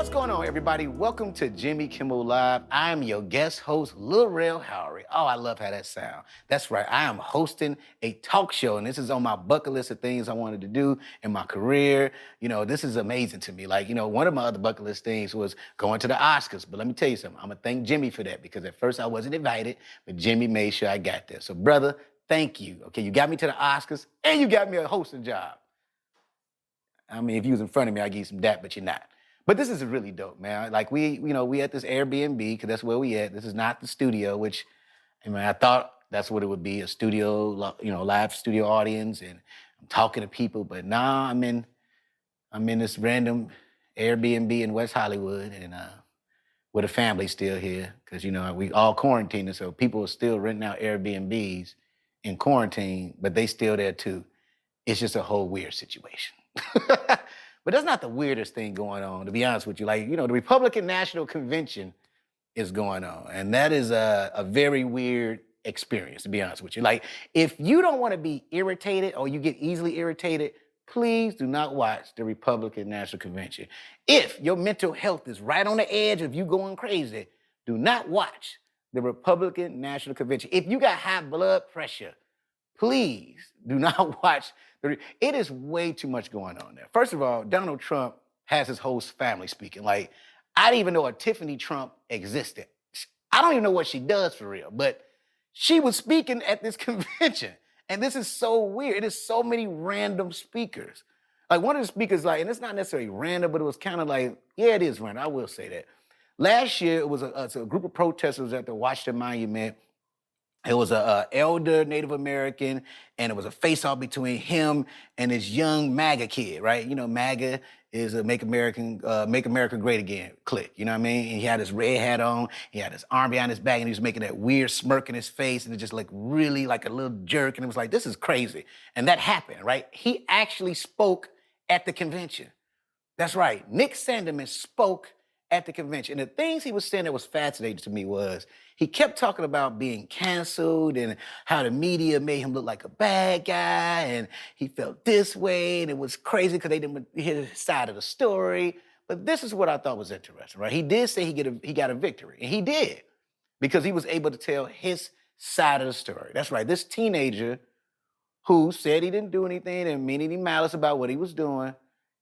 What's going on, everybody? Welcome to Jimmy Kimmel Live. I'm your guest host, Lil Rel Howery. Oh, I love how that sounds. That's right. I am hosting a talk show, and this is on my bucket list of things I wanted to do in my career. You know, this is amazing to me. Like, one of my other bucket list things was going to the Oscars. But let me tell you something. I'm going to thank Jimmy for that because at first I wasn't invited, but Jimmy made sure I got there. So, brother, thank you. Okay, you got me to the Oscars, and you got me a hosting job. I mean, if you was in front of me, I'd give you some dap, but you're not. But this is really dope, man. Like we at this Airbnb, because that's where we at. This is not the studio, which, I thought that's what it would be, a studio, live studio audience, and I'm talking to people. But now I'm in this random Airbnb in West Hollywood, and with a family still here, because we all quarantined, so people are still renting out Airbnbs in quarantine, but they still there too. It's just a whole weird situation. But that's not the weirdest thing going on, to be honest with you. Like, the Republican National Convention is going on, and that is a very weird experience, to be honest with you. Like, if you don't want to be irritated or you get easily irritated, please do not watch the Republican National Convention. If your mental health is right on the edge of you going crazy, do not watch the Republican National Convention. If you got high blood pressure, please do not watch. It is way too much going on there. First of all, Donald Trump has his whole family speaking. Like, I didn't even know a Tiffany Trump existed. I don't even know what she does for real, but she was speaking at this convention. And this is so weird. It is so many random speakers. Like, one of the speakers, and it's not necessarily random, but it was kind of like, yeah, it is random. I will say that. Last year, it was a group of protesters at the Washington Monument. It was a elder Native American, and it was a face-off between him and this young MAGA kid, right? MAGA is a Make America Great Again clique, you know what I mean? And he had his red hat on, he had his arm behind his back, and he was making that weird smirk in his face, and it just looked really like a little jerk, and it was like, this is crazy. And that happened, right? He actually spoke at the convention. That's right, Nick Sandmann spoke at the convention. And the things he was saying that was fascinating to me was he kept talking about being canceled and how the media made him look like a bad guy, and he felt this way, and it was crazy because they didn't hear his side of the story. But this is what I thought was interesting, right? He did say he got a victory, and he did, because he was able to tell his side of the story. That's right, this teenager who said he didn't do anything and mean any malice about what he was doing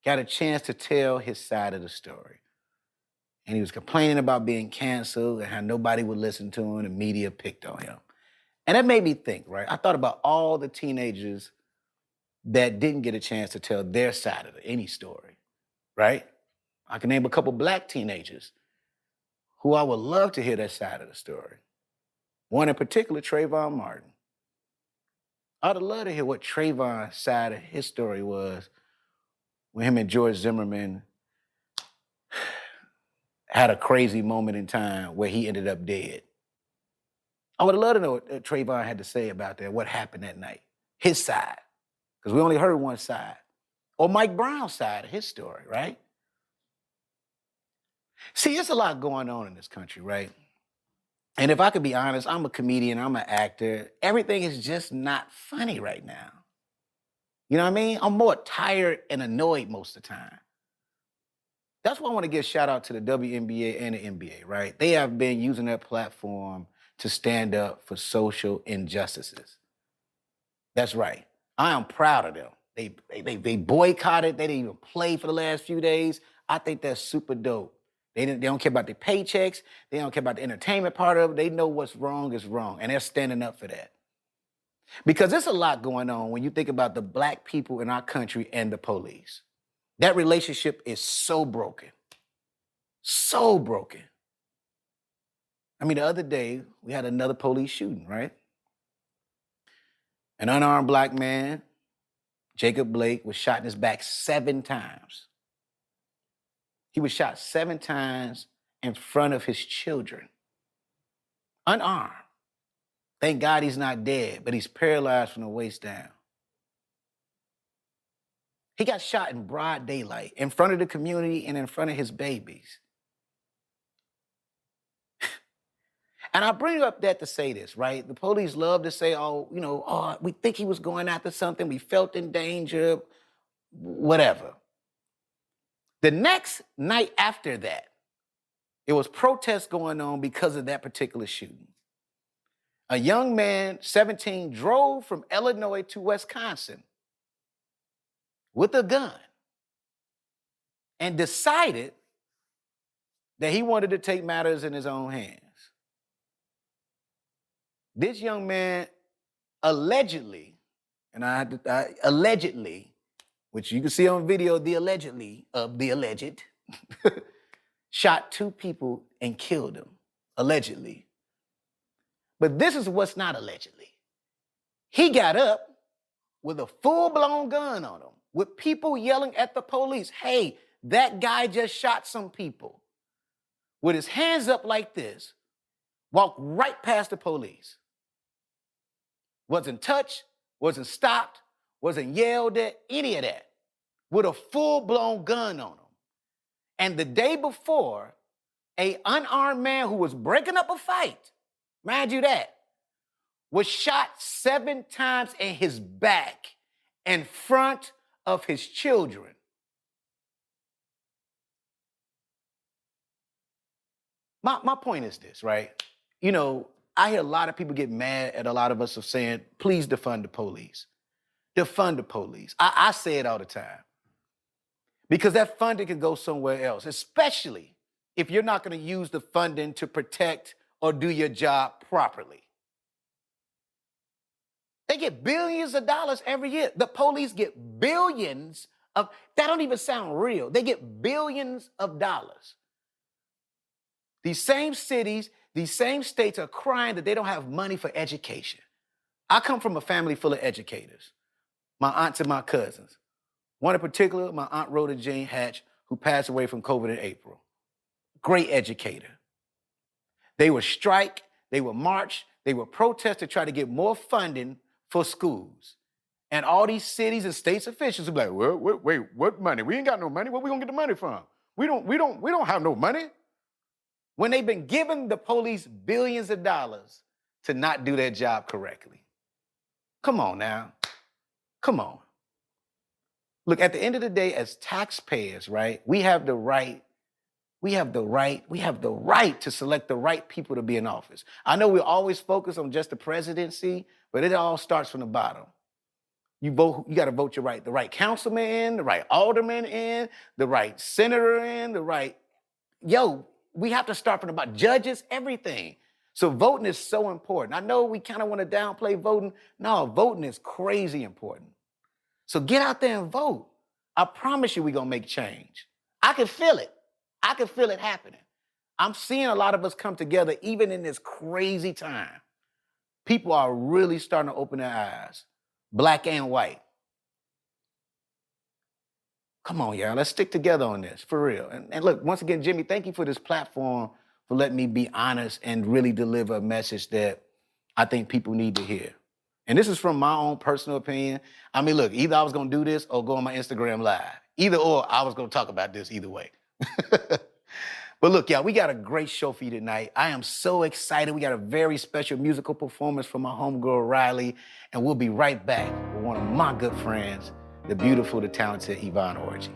got a chance to tell his side of the story. And he was complaining about being canceled and how nobody would listen to him and media picked on him. And that made me think, right? I thought about all the teenagers that didn't get a chance to tell their side of any story, right? I can name a couple Black teenagers who I would love to hear their side of the story. One in particular, Trayvon Martin. I'd love to hear what Trayvon's side of his story was when him and George Zimmerman had a crazy moment in time where he ended up dead. I would love to know what Trayvon had to say about that, what happened that night, his side, because we only heard one side. Or Mike Brown's side of his story, right? See, there's a lot going on in this country, right? And if I could be honest, I'm a comedian, I'm an actor. Everything is just not funny right now. You know what I mean? I'm more tired and annoyed most of the time. That's why I want to give a shout out to the WNBA and the NBA, right? They have been using their platform to stand up for social injustices. That's right. I am proud of them. They boycotted. They didn't even play for the last few days. I think that's super dope. They don't care about the paychecks. They don't care about the entertainment part of it. They know what's wrong is wrong, and they're standing up for that. Because there's a lot going on when you think about the Black people in our country and the police. That relationship is so broken. So broken. I mean, the other day, we had another police shooting, right? An unarmed Black man, Jacob Blake, was shot in his back 7 times. He was shot 7 times in front of his children. Unarmed. Thank God he's not dead, but he's paralyzed from the waist down. He got shot in broad daylight, in front of the community and in front of his babies. And I bring up that to say this, right? The police love to say, we think he was going after something, we felt in danger, whatever. The next night after that, it was protests going on because of that particular shooting. A young man, 17, drove from Illinois to Wisconsin with a gun and decided that he wanted to take matters in his own hands. This young man allegedly, allegedly, which you can see on video, the alleged, shot 2 people and killed them, allegedly. But this is what's not allegedly. He got up with a full-blown gun on him, with people yelling at the police, hey, that guy just shot some people. With his hands up like this, walked right past the police. Wasn't touched, wasn't stopped, wasn't yelled at, any of that. With a full-blown gun on him. And the day before, an unarmed man who was breaking up a fight, mind you that, was shot 7 times in his back in front of his children. My point is this, right? You know, I hear a lot of people get mad at a lot of us of saying, please defund the police. Defund the police. I say it all the time. Because that funding can go somewhere else, especially if you're not going to use the funding to protect or do your job properly. They get billions of dollars every year. The police get billions of, that don't even sound real. They get billions of dollars. These same cities, these same states are crying that they don't have money for education. I come from a family full of educators, my aunts and my cousins. One in particular, my Aunt Rhoda Jane Hatch, who passed away from COVID in April. Great educator. They would strike, they would march, they would protest to try to get more funding for schools. And all these cities and states officials would be like, wait, what money? We ain't got no money. Where we gonna get the money from? We don't have no money. When they've been giving the police billions of dollars to not do their job correctly. Come on now, come on. Look, at the end of the day, as taxpayers, right, we have the right to select the right people to be in office. I know we always focus on just the presidency, but it all starts from the bottom. You got to vote the right councilman in, the right alderman in, the right senator in, we have to start from the bottom. Judges, everything. So voting is so important. I know we kind of want to downplay voting. No, voting is crazy important. So get out there and vote. I promise you we're going to make change. I can feel it. I can feel it happening. I'm seeing a lot of us come together even in this crazy time. People are really starting to open their eyes, black and white. Come on, y'all, let's stick together on this, for real. And look, once again, Jimmy, thank you for this platform, for letting me be honest and really deliver a message that I think people need to hear. And this is from my own personal opinion. I mean, look, either I was gonna do this or go on my Instagram Live. Either or, I was gonna talk about this either way. But look, y'all, we got a great show for you tonight. I am so excited. We got a very special musical performance from my homegirl, Riley, and we'll be right back with one of my good friends, the beautiful, the talented Yvonne Orji.